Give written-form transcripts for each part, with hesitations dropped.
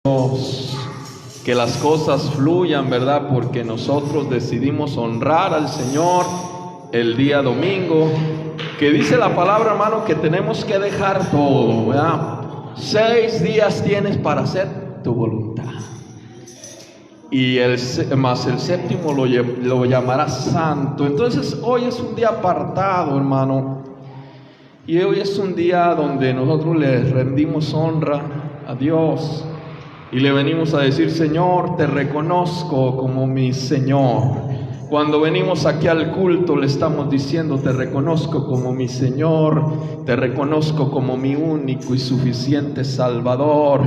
Que las cosas fluyan, ¿verdad? Porque nosotros decidimos honrar al Señor el día domingo, que dice la palabra, hermano, que tenemos que dejar todo, ¿verdad? 6 días tienes para hacer tu voluntad, y más el séptimo lo llamarás santo. Entonces hoy es un día apartado, hermano, y hoy es un día donde nosotros le rendimos honra a Dios. Y le venimos a decir: Señor, te reconozco como mi Señor. Cuando venimos aquí al culto le estamos diciendo: te reconozco como mi Señor, te reconozco como mi único y suficiente Salvador.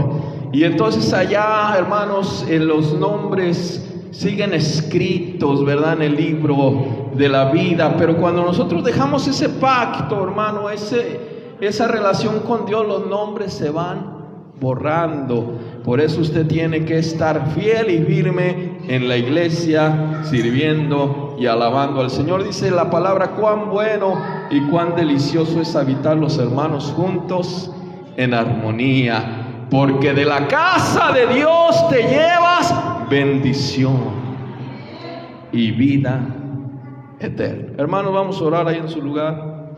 Y entonces allá, hermanos, en los nombres siguen escritos, ¿verdad?, en el libro de la vida. Pero cuando nosotros dejamos ese pacto, hermano, esa relación con Dios, los nombres se van borrando. Por eso usted tiene que estar fiel y firme en la iglesia, sirviendo y alabando al Señor. Dice la palabra: cuán bueno y cuán delicioso es habitar los hermanos juntos en armonía, porque de la casa de Dios te llevas bendición y vida eterna. Hermanos, vamos a orar ahí en su lugar.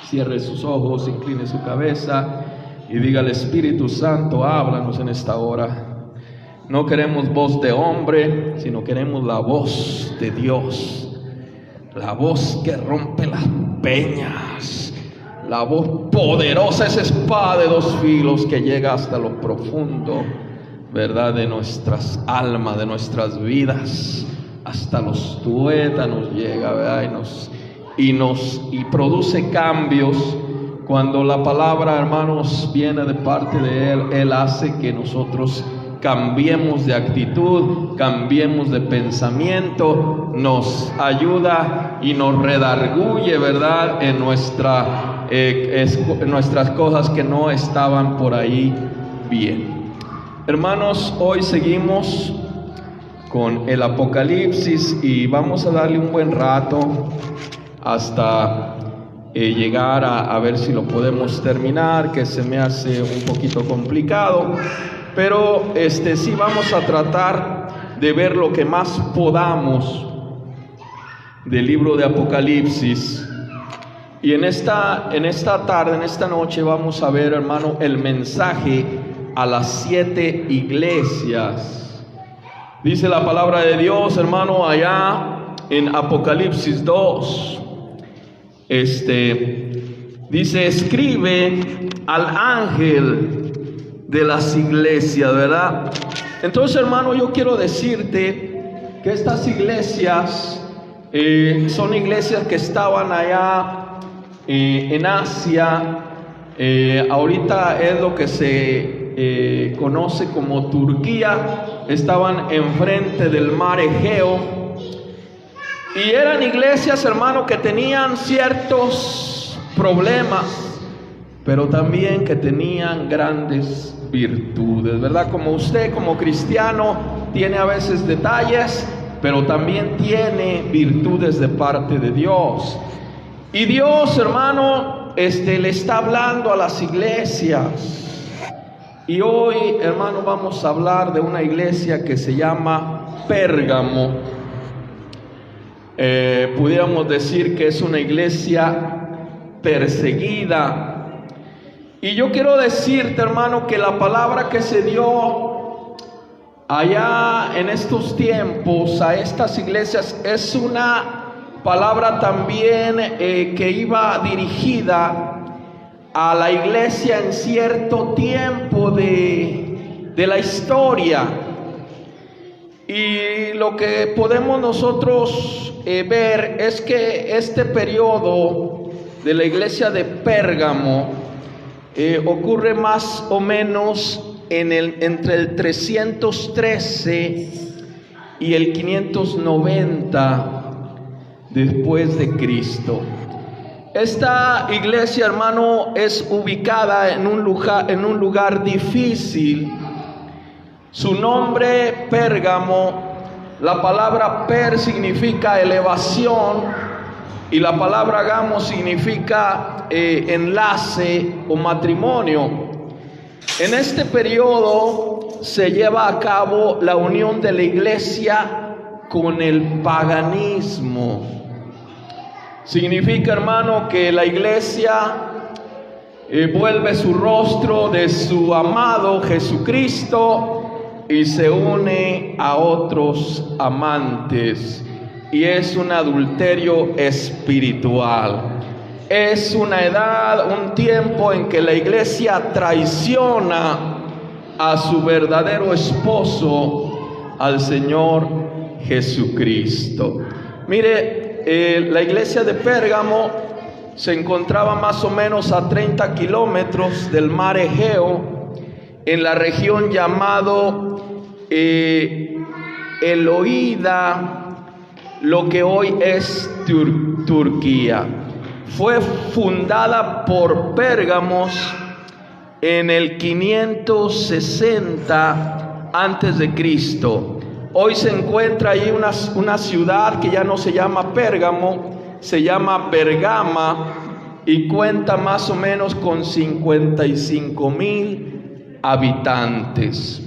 Cierre sus ojos, incline su cabeza y diga al Espíritu Santo: háblanos en esta hora. No queremos voz de hombre, sino queremos la voz de Dios, la voz que rompe las peñas, la voz poderosa, esa espada de 2 filos que llega hasta lo profundo, ¿verdad?, de nuestras almas, de nuestras vidas, hasta los tuétanos llega, ¿verdad?, y produce cambios. Cuando la palabra, hermanos, viene de parte de Él, Él hace que nosotros cambiemos de actitud, cambiemos de pensamiento, nos ayuda y nos redarguye, ¿verdad?, en nuestras cosas que no estaban por ahí bien. Hermanos, hoy seguimos con el Apocalipsis y vamos a darle un buen rato hasta llegar a ver si lo podemos terminar, que se me hace un poquito complicado, pero sí vamos a tratar de ver lo que más podamos del libro de Apocalipsis. Y en esta tarde, en esta noche, vamos a ver, hermano, el mensaje a las 7 iglesias. Dice la palabra de Dios, hermano, allá en Apocalipsis 2. Dice: escribe al ángel de las iglesias, ¿verdad? Entonces, hermano, yo quiero decirte que estas iglesias son iglesias que estaban allá en Asia. Ahorita es lo que se conoce como Turquía. Estaban enfrente del mar Egeo. Y eran iglesias, hermano, que tenían ciertos problemas, pero también que tenían grandes virtudes, ¿verdad? Como usted, como cristiano, tiene a veces detalles, pero también tiene virtudes de parte de Dios. Y Dios, hermano, le está hablando a las iglesias. Y hoy, hermano, vamos a hablar de una iglesia que se llama Pérgamo. Pudiéramos decir que es una iglesia perseguida. Y yo quiero decirte, hermano, que la palabra que se dio allá en estos tiempos a estas iglesias es una palabra también que iba dirigida a la iglesia en cierto tiempo de la historia. Y lo que podemos nosotros ver es que este periodo de la iglesia de Pérgamo ocurre más o menos entre el 313 y el 590 después de Cristo. Esta iglesia, hermano, es ubicada en un lugar difícil. Su nombre, Pérgamo, la palabra per significa elevación y la palabra gamo significa enlace o matrimonio. En este periodo se lleva a cabo la unión de la iglesia con el paganismo. Significa, hermano, que la iglesia vuelve su rostro de su amado Jesucristo y se une a otros amantes, y es un adulterio espiritual. Es una edad, un tiempo en que la iglesia traiciona a su verdadero esposo, al Señor Jesucristo. Mire, la iglesia de Pérgamo se encontraba más o menos a 30 kilómetros del mar Egeo, en la región llamado Eloída, lo que hoy es Turquía. Fue fundada por Pérgamos en el 560 antes de Cristo. Hoy se encuentra ahí una ciudad que ya no se llama Pérgamo, se llama Pergama, y cuenta más o menos con 55,000 habitantes.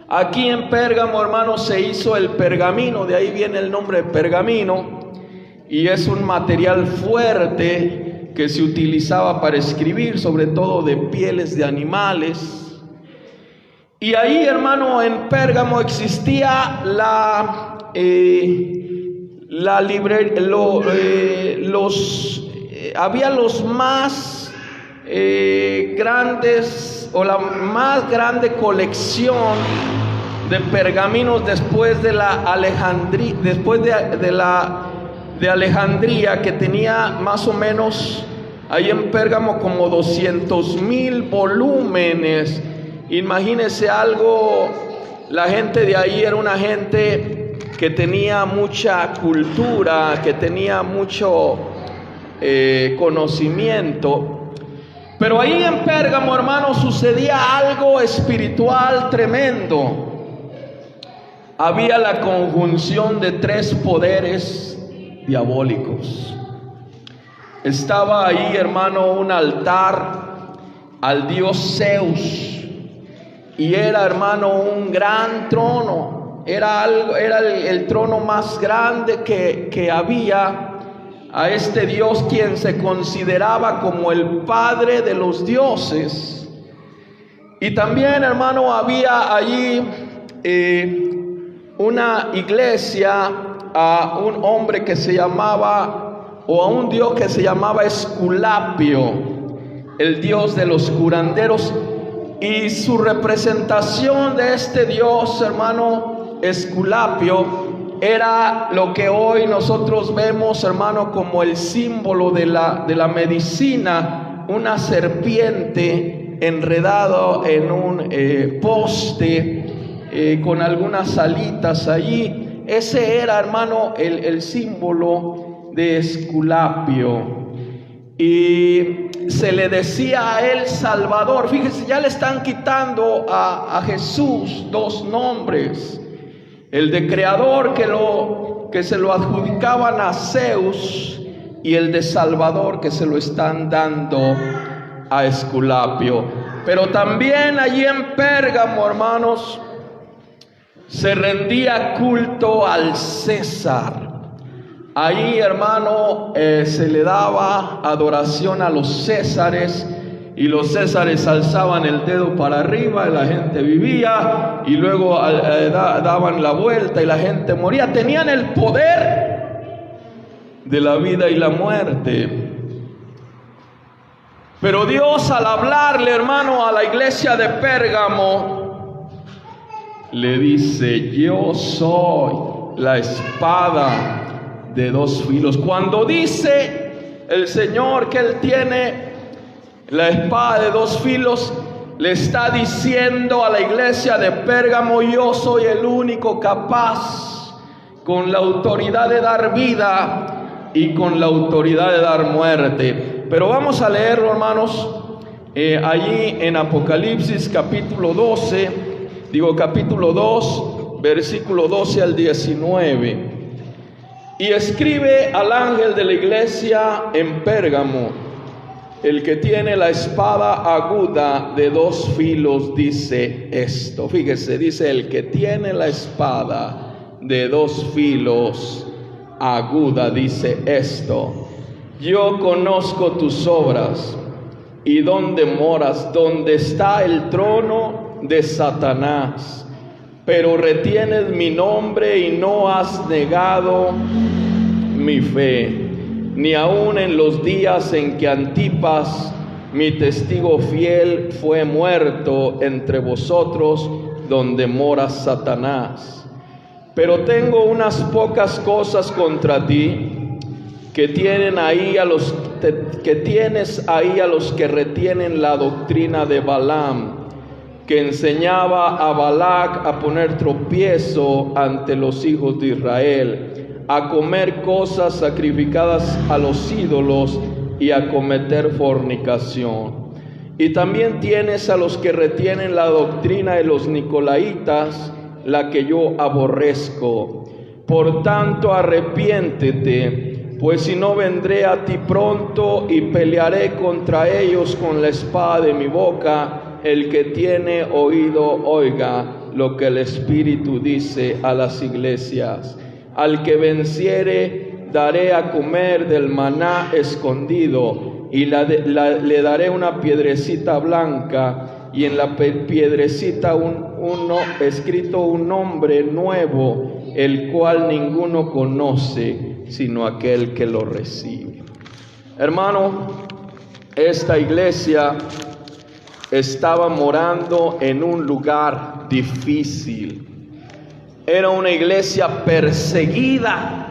Aquí en Pérgamo, hermanos, se hizo el pergamino, de ahí viene el nombre de pergamino, y es un material fuerte que se utilizaba para escribir, sobre todo de pieles de animales. Y ahí, hermano, en Pérgamo existía había los más grandes, o la más grande colección de pergaminos después de Alejandría, que tenía más o menos ahí en Pérgamo como 200,000 volúmenes. Imagínense algo, la gente de ahí era una gente que tenía mucha cultura, que tenía mucho conocimiento. Pero ahí en Pérgamo, hermano, sucedía algo espiritual tremendo. Había la conjunción de 3 poderes diabólicos. Estaba ahí, hermano, un altar al dios Zeus, y era, hermano, un gran trono. Era el trono más grande que había. A este Dios, quien se consideraba como el padre de los dioses. Y también, hermano, había allí una iglesia a un hombre que se llamaba, o a un dios que se llamaba Esculapio, el dios de los curanderos. Y su representación de este dios, hermano, Esculapio, era lo que hoy nosotros vemos, hermano, como el símbolo de la medicina, una serpiente enredado en un poste con algunas alitas allí. Ese era, hermano, el símbolo de Esculapio. Y se le decía a él Salvador. Fíjese, ya le están quitando a Jesús 2 nombres. El de Creador, que se lo adjudicaban a Zeus, y el de Salvador, que se lo están dando a Esculapio. Pero también allí en Pérgamo, hermanos, se rendía culto al César. Ahí, hermano, se le daba adoración a los césares, y los césares alzaban el dedo para arriba y la gente vivía, y luego daban la vuelta y la gente moría. Tenían el poder de la vida y la muerte. Pero Dios, al hablarle, hermano, a la iglesia de Pérgamo, le dice: yo soy la espada de 2 filos. Cuando dice el Señor que Él tiene la espada de 2 filos, le está diciendo a la iglesia de Pérgamo: yo soy el único capaz, con la autoridad de dar vida y con la autoridad de dar muerte. Pero vamos a leerlo, hermanos, allí en Apocalipsis capítulo 2, versículo 12 al 19. Y escribe al ángel de la iglesia en Pérgamo: el que tiene la espada aguda de dos filos dice esto. Fíjese, dice el que tiene la espada de dos filos aguda dice esto: yo conozco tus obras y dónde moras, donde está el trono de Satanás, pero retienes mi nombre y no has negado mi fe, ni aun en los días en que Antipas, mi testigo fiel, fue muerto entre vosotros, donde mora Satanás. Pero tengo unas pocas cosas contra ti, que tienes ahí a los que retienen la doctrina de Balaam, que enseñaba a Balac a poner tropiezo ante los hijos de Israel, a comer cosas sacrificadas a los ídolos y a cometer fornicación. Y también tienes a los que retienen la doctrina de los nicolaitas, la que yo aborrezco. Por tanto, arrepiéntete, pues si no, vendré a ti pronto y pelearé contra ellos con la espada de mi boca. El que tiene oído, oiga lo que el Espíritu dice a las iglesias. Al que venciere, daré a comer del maná escondido, y le daré una piedrecita blanca, y en la piedrecita escrito un nombre nuevo, el cual ninguno conoce, sino aquel que lo recibe. Hermano, esta iglesia estaba morando en un lugar difícil. Era una iglesia perseguida,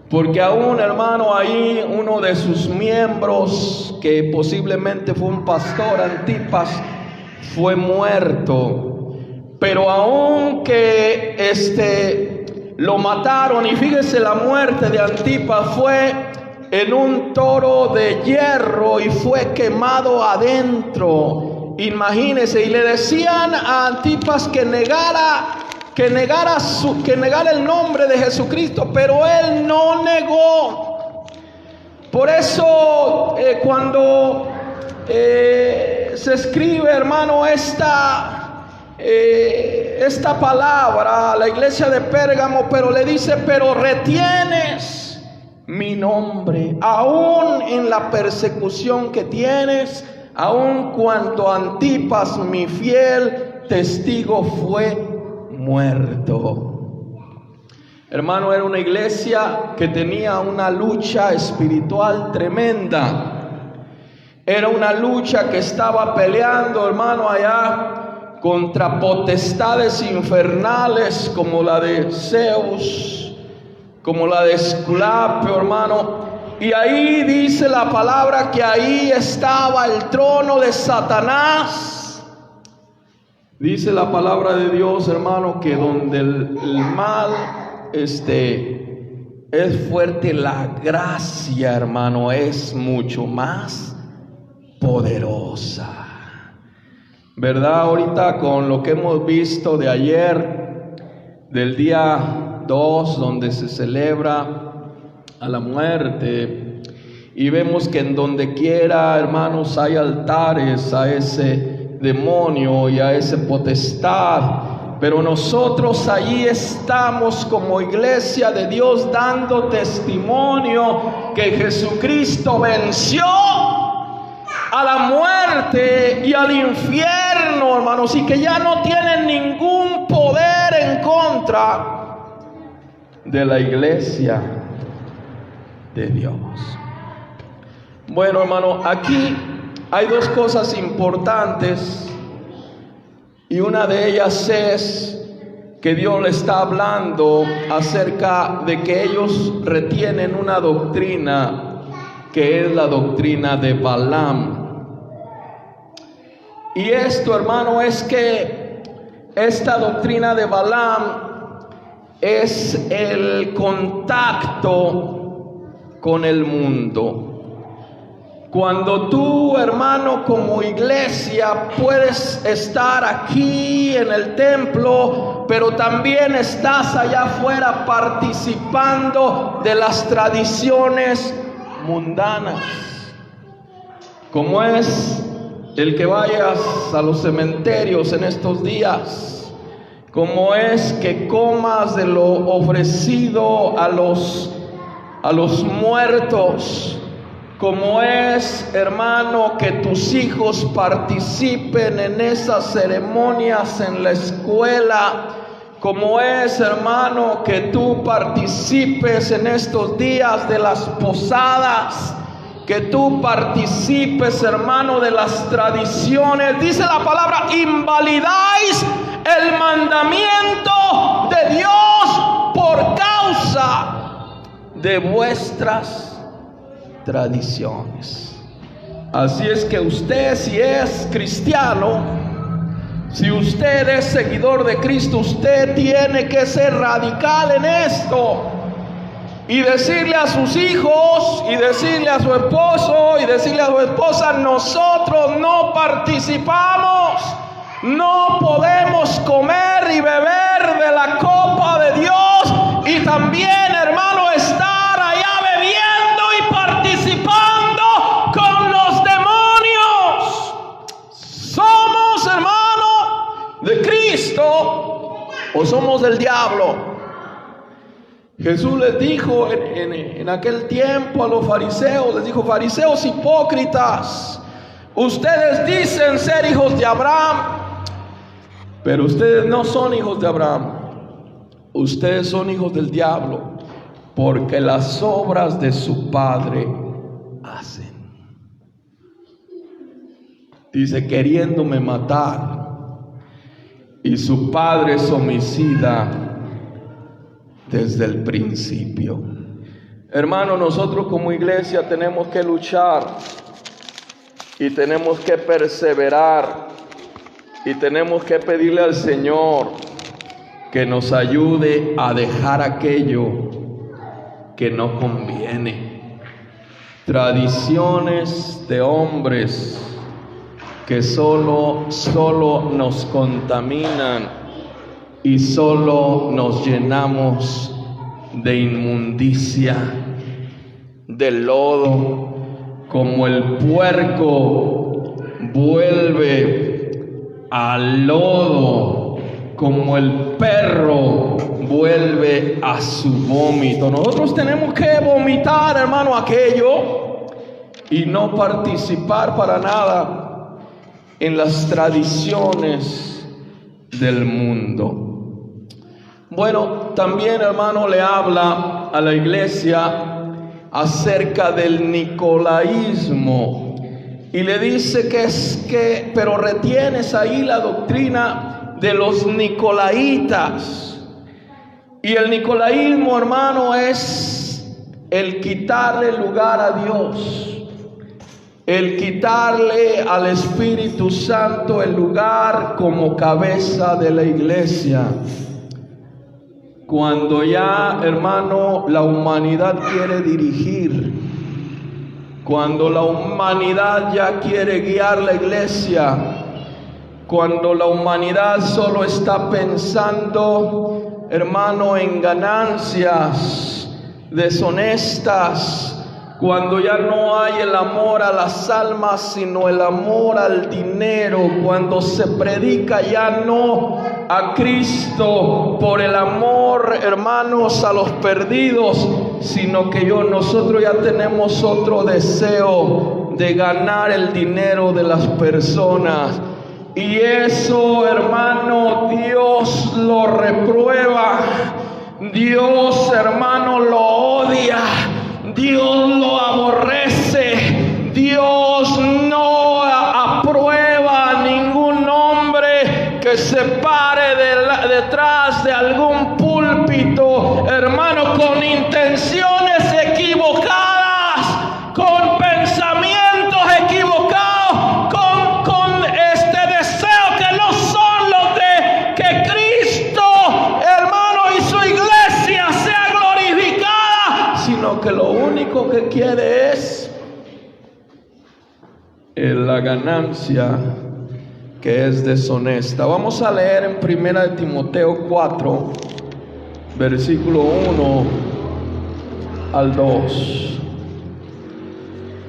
porque aún, hermano, ahí uno de sus miembros, que posiblemente fue un pastor, Antipas, fue muerto. Pero aún que lo mataron, y fíjese, la muerte de Antipas fue en un toro de hierro y fue quemado adentro. Imagínese, y le decían a Antipas que negara el nombre de Jesucristo, pero él no negó. Por eso cuando se escribe, hermano, esta palabra a la iglesia de Pérgamo, pero le dice: pero retienes mi nombre, aún en la persecución que tienes, aún cuando Antipas, mi fiel testigo, fue muerto. Hermano, era una iglesia que tenía una lucha espiritual tremenda. Era una lucha que estaba peleando, hermano, allá contra potestades infernales como la de Zeus, como la de Esculapio, hermano. Y ahí dice la palabra que ahí estaba el trono de Satanás. Dice la palabra de Dios, hermano, que donde el mal es fuerte, la gracia, hermano, es mucho más poderosa. ¿Verdad? Ahorita con lo que hemos visto de ayer, del día 2, donde se celebra a la muerte, y vemos que en donde quiera, hermanos, hay altares a ese demonio y a esa potestad, pero nosotros allí estamos como iglesia de Dios dando testimonio que Jesucristo venció a la muerte y al infierno, hermanos, y que ya no tienen ningún poder en contra de la iglesia de Dios. Bueno, hermano, aquí hay dos cosas importantes, y una de ellas es que Dios le está hablando acerca de que ellos retienen una doctrina que es la doctrina de Balaam. Y esto, hermano, es que esta doctrina de Balaam es el contacto con el mundo. Cuando tú, hermano, como iglesia puedes estar aquí en el templo, pero también estás allá afuera participando de las tradiciones mundanas. como es el que vayas a los cementerios en estos días, como es que comas de lo ofrecido a los muertos, como es, hermano, que tus hijos participen en esas ceremonias en la escuela, como es, hermano, que tú participes en estos días de las posadas, que tú participes, hermano, de las tradiciones. Dice la palabra: invalidáis el mandamiento de Dios por causa de vuestras tradiciones. Así es que usted, si es cristiano, si usted es seguidor de Cristo, usted tiene que ser radical en esto y decirle a sus hijos, y decirle a su esposo, y decirle a su esposa: nosotros no participamos, no podemos comer y beber de la copa de Dios, y también, hermano, estar allá bebiendo y participando con los demonios. ¿Somos, hermano, de Cristo o somos del diablo? Jesús les dijo en aquel tiempo a los fariseos, les dijo: fariseos hipócritas, ustedes dicen ser hijos de Abraham, pero ustedes no son hijos de Abraham, ustedes son hijos del diablo, porque las obras de su padre hacen. Dice: queriéndome matar, y su padre es homicida desde el principio. Hermano, nosotros como iglesia tenemos que luchar y tenemos que perseverar y tenemos que pedirle al Señor que nos ayude a dejar aquello que no conviene. Tradiciones de hombres que solo nos contaminan y solo nos llenamos de inmundicia, de lodo, como el puerco vuelve al lodo, como el perro vuelve a su vómito. Nosotros tenemos que vomitar, hermano, aquello y no participar para nada en las tradiciones del mundo. Bueno, también, hermano, le habla a la iglesia acerca del nicolaísmo y le dice pero retienes ahí la doctrina de los nicolaitas. Y el nicolaísmo, hermano, es el quitarle lugar a Dios, el quitarle al Espíritu Santo el lugar como cabeza de la iglesia. Cuando ya, hermano, la humanidad quiere dirigir, cuando la humanidad ya quiere guiar la iglesia, cuando la humanidad solo está pensando, hermano, en ganancias deshonestas, cuando ya no hay el amor a las almas, sino el amor al dinero, cuando se predica ya no a Cristo por el amor, hermanos, a los perdidos, sino que nosotros ya tenemos otro deseo de ganar el dinero de las personas. Y eso, hermano, Dios lo reprueba, Dios, hermano, lo odia, Dios lo aborrece, Dios no aprueba a ningún hombre que se pare detrás de algún púlpito, hermano, con intenciones equivocadas, con pensamientos equivocados, con este deseo que no son los de que Cristo, hermano, y su iglesia sea glorificada, sino que lo único que quiere es la ganancia, que es deshonesta. Vamos a leer en 1 de Timoteo 4, versículo 1 al 2.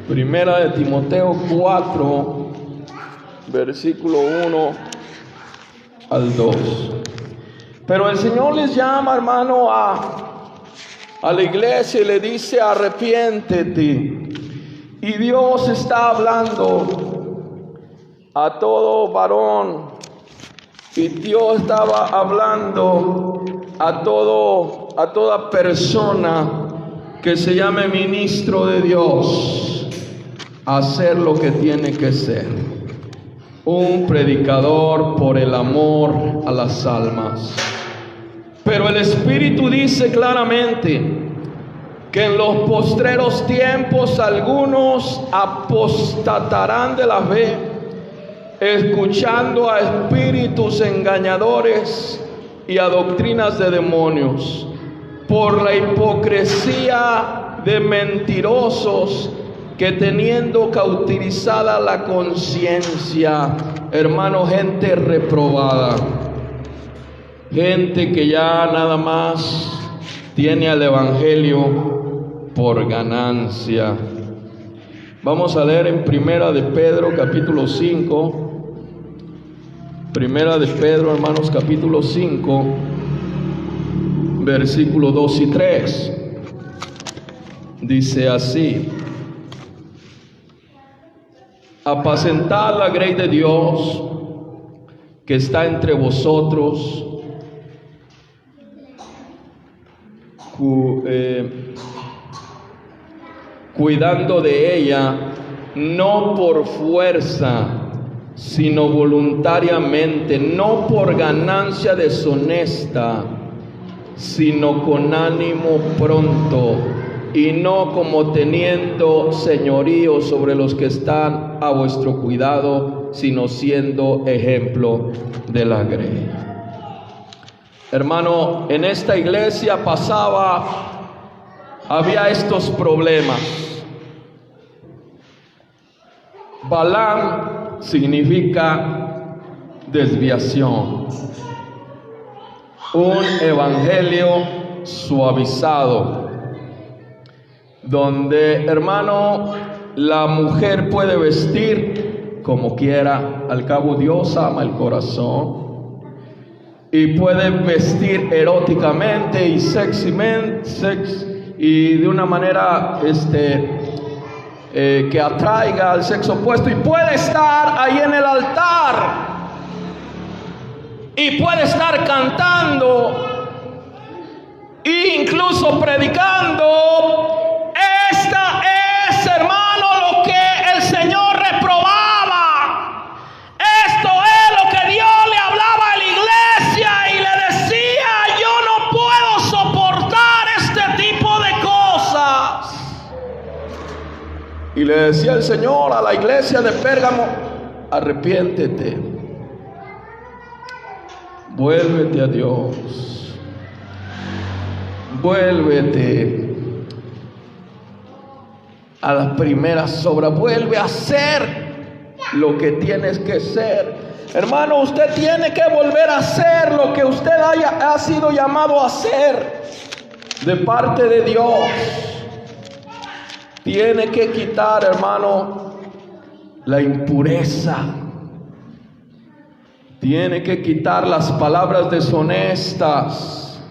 Primera de Timoteo 4, versículo 1 al 2. Pero el Señor les llama, hermano, a la iglesia y le dice: arrepiéntete. Y Dios está hablando a todo varón, y Dios estaba hablando a toda persona que se llame ministro de Dios, a hacer lo que tiene que ser: un predicador por el amor a las almas. Pero el Espíritu dice claramente que en los postreros tiempos algunos apostatarán de la fe, escuchando a espíritus engañadores y a doctrinas de demonios, por la hipocresía de mentirosos que, teniendo cauterizada la conciencia, hermano, gente reprobada, gente que ya nada más tiene al evangelio por ganancia. Vamos a leer en Primera de Pedro capítulo 5. Primera de Pedro, hermanos, capítulo 5, versículos 2 y 3. Dice así: apacentad la grey de Dios que está entre vosotros, cuidando de ella, no por fuerza, sino voluntariamente, no por ganancia deshonesta, sino con ánimo pronto, y no como teniendo señorío sobre los que están a vuestro cuidado, sino siendo ejemplo de la grey. Hermano, en esta iglesia había estos problemas. Balaam significa desviación, un evangelio suavizado, donde, hermano, la mujer puede vestir como quiera. Al cabo, Dios ama el corazón, y puede vestir eróticamente y y de una manera que atraiga al sexo opuesto, y puede estar ahí en el altar y puede estar cantando e incluso predicando. Esta es, hermano, lo que el Señor reprobaba. Esto es lo que Dios le hablaba a la iglesia y le decía: yo no puedo soportar este tipo de cosas. Y le decía el Señor a la iglesia de Pérgamo: arrepiéntete, vuélvete a Dios, vuélvete a las primeras obras, vuelve a hacer lo que tienes que ser. Hermano, usted tiene que volver a hacer lo que usted ha sido llamado a hacer de parte de Dios. Tiene que quitar, hermano, la impureza. Tiene que quitar las palabras deshonestas.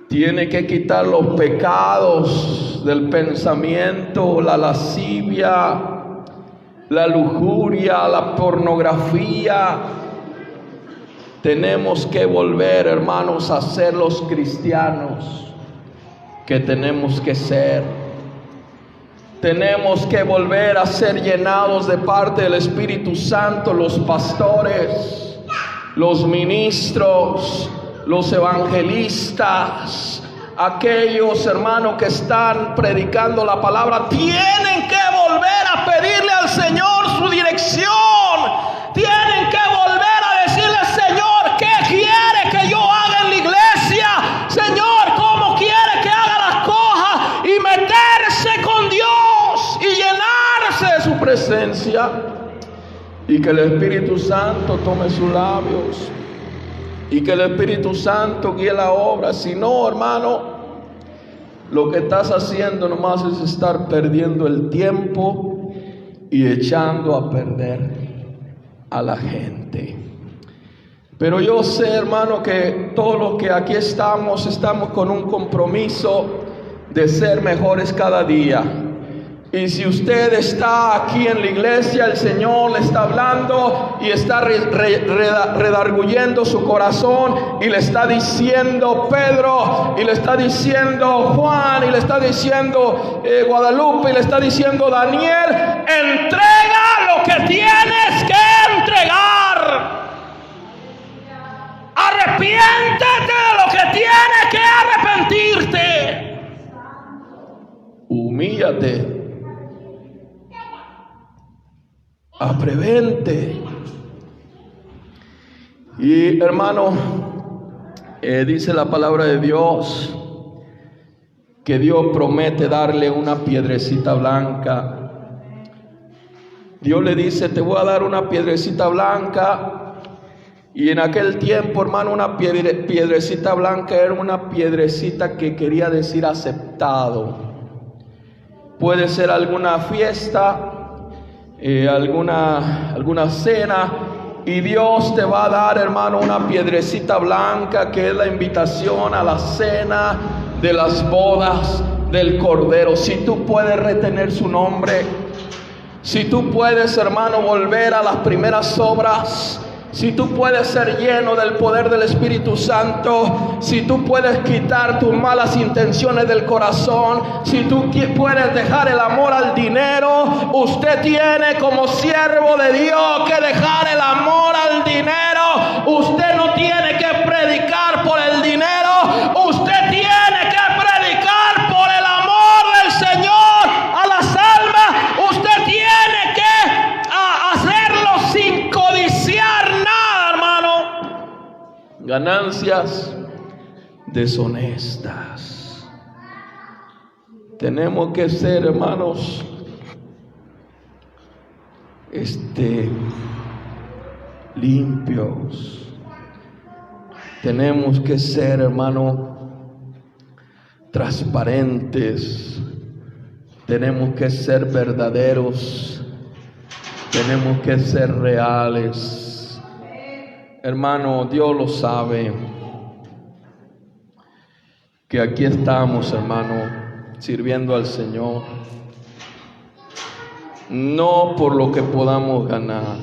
Tiene que quitar los pecados del pensamiento, la lascivia, la lujuria, la pornografía. Tenemos que volver, hermanos, a ser los cristianos que tenemos que ser. Tenemos que volver a ser llenados de parte del Espíritu Santo, los pastores, los ministros, los evangelistas, aquellos, hermanos, que están predicando la palabra. Tienen que volver a pedirle al Señor su dirección. Tienen que volver a decirle: Señor, ¿qué quiere que yo haga en la iglesia? Señor, ¿cómo quiere que haga las cosas? Y meterse con Dios y llenarse de su presencia, y que el Espíritu Santo tome sus labios, y que el Espíritu Santo guíe la obra. Si no, hermano, lo que estás haciendo nomás es estar perdiendo el tiempo y echando a perder a la gente. Pero yo sé, hermano, que todos los que aquí estamos con un compromiso de ser mejores cada día. Y si usted está aquí en la iglesia, el Señor le está hablando y está redarguyendo su corazón y le está diciendo Pedro, y le está diciendo Juan, y le está diciendo Guadalupe, y le está diciendo Daniel: entrega lo que tienes que entregar. Arrepiéntete de lo que tienes que arrepentirte. Humíllate. Aprevente. Y hermano, dice la palabra de Dios que Dios promete darle una piedrecita blanca. Dios le dice: te voy a dar una piedrecita blanca. Y en aquel tiempo, hermano, una piedrecita blanca era una piedrecita que quería decir aceptado. Puede ser alguna fiesta, alguna cena, y Dios te va a dar, hermano, una piedrecita blanca que es la invitación a la cena de las bodas del Cordero. Si tú puedes retener su nombre, si tú puedes, hermano, volver a las primeras obras, si tú puedes ser lleno del poder del Espíritu Santo, si tú puedes quitar tus malas intenciones del corazón, si tú puedes dejar el amor al dinero, usted tiene como siervo de Dios que dejar el amor al dinero. Usted no tiene que predicar por el dinero, usted tiene que predicar por el amor del Señor a las almas. Usted tiene que hacerlo sin codiciar ganancias deshonestas. Tenemos que ser, hermanos, limpios. Tenemos que ser, hermano, transparentes. Tenemos que ser verdaderos. Tenemos que ser reales. Hermano, Dios lo sabe, que aquí estamos, hermano, sirviendo al Señor, no por lo que podamos ganar,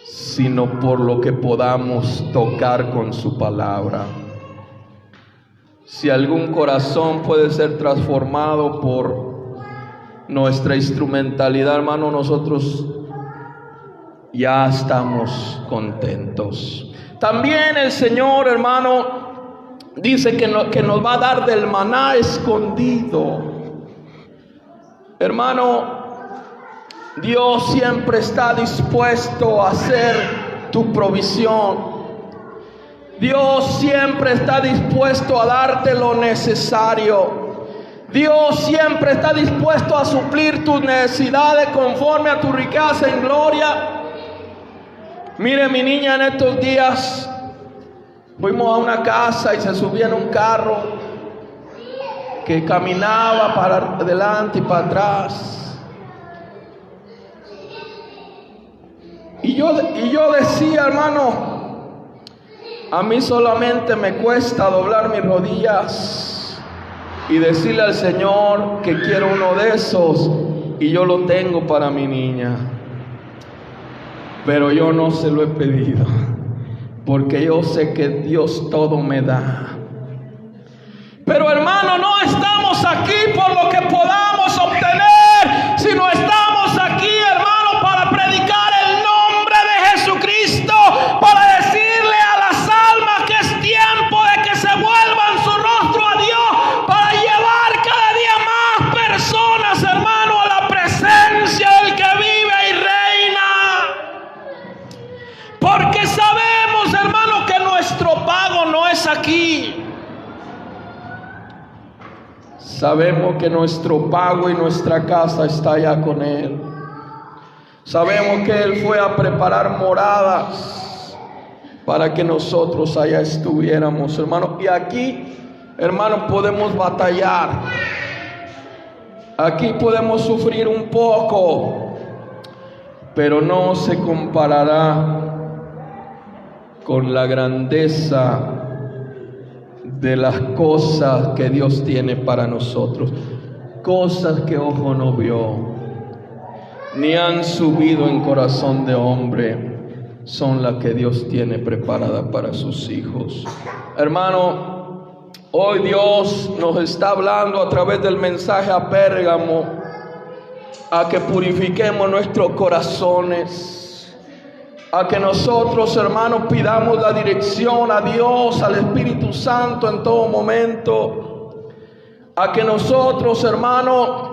sino por lo que podamos tocar con su palabra. Si algún corazón puede ser transformado por nuestra instrumentalidad, hermano, nosotros ya estamos contentos. También el Señor, hermano, dice que nos va a dar del maná escondido. Hermano, Dios siempre está dispuesto a hacer tu provisión. Dios siempre está dispuesto a darte lo necesario. Dios siempre está dispuesto a suplir tus necesidades conforme a tu riqueza en gloria. Mire, mi niña, en estos días fuimos a una casa y se subía en un carro que caminaba para adelante y para atrás. Y yo decía, hermano, a mí solamente me cuesta doblar mis rodillas y decirle al Señor que quiero uno de esos, y yo lo tengo para mi niña. Pero yo no se lo he pedido, porque yo sé que Dios todo me da. Pero hermano, no estamos aquí por lo que podamos obtener, sino estamos aquí, hermano, para predicar el nombre de Jesucristo, para decirle a las almas que es tiempo de que se vuelvan su rostro a Dios, para llevar cada día más personas, hermano, a la presencia del que vive y reina. Porque sabemos, hermano, que nuestro pago no es aquí. Sabemos que nuestro pago y nuestra casa está allá con Él. Sabemos que Él fue a preparar moradas para que nosotros allá estuviéramos, hermano. Y aquí, hermano, podemos batallar. Aquí podemos sufrir un poco, pero no se comparará con la grandeza de las cosas que Dios tiene para nosotros. Cosas que ojo no vio, ni han subido en corazón de hombre, son las que Dios tiene preparadas para sus hijos. Hermano, hoy Dios nos está hablando a través del mensaje a Pérgamo, a que purifiquemos nuestros corazones, a que nosotros, hermanos, pidamos la dirección a Dios, al Espíritu Santo en todo momento, a que nosotros, hermanos,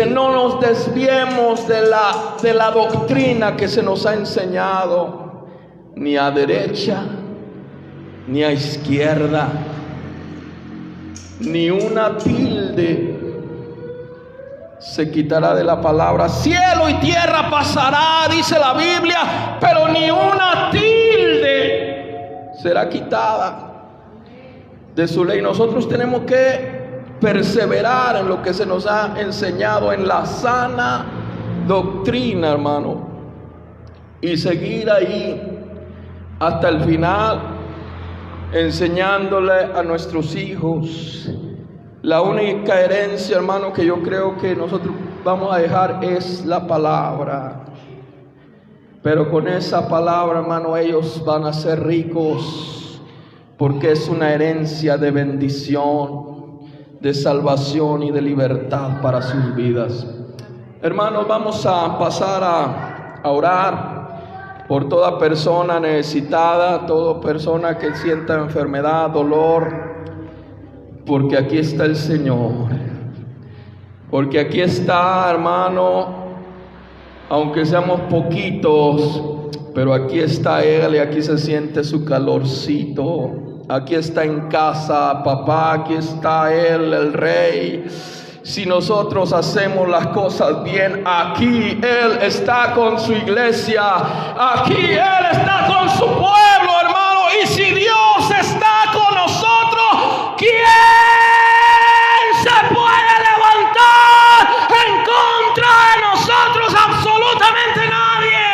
no nos desviemos de la doctrina que se nos ha enseñado, ni a derecha, ni a izquierda, ni una tilde se quitará de la palabra. Cielo y tierra pasará, dice la Biblia, pero ni una tilde será quitada de su ley. Nosotros tenemos que perseverar en lo que se nos ha enseñado, en la sana doctrina, hermano, y seguir ahí hasta el final, enseñándole a nuestros hijos. La única herencia, hermano, que yo creo que nosotros vamos a dejar es la palabra. Pero con esa palabra, hermano, ellos van a ser ricos, porque es una herencia de bendición, de salvación y de libertad para sus vidas. Hermanos, vamos a pasar a orar por toda persona necesitada, toda persona que sienta enfermedad, dolor, porque aquí está el Señor, porque aquí está, hermano, aunque seamos poquitos, pero aquí está Él y aquí se siente su calorcito. Aquí está en casa, papá, aquí está Él, el Rey. Si nosotros hacemos las cosas bien, aquí Él está con su iglesia, aquí Él está con su pueblo, hermano. Y si Dios está con nosotros, ¿quién se puede levantar en contra de nosotros? Absolutamente nadie,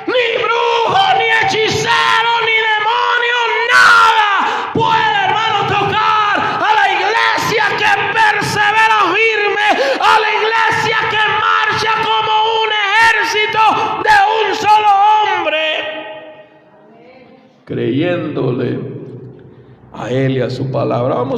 ni brujo, ni hechicero, ni demonio, nada puede, hermano, tocar a la iglesia que persevera firme, a la iglesia que marcha como un ejército de un solo hombre, creyéndole a Él y a su palabra. Vamos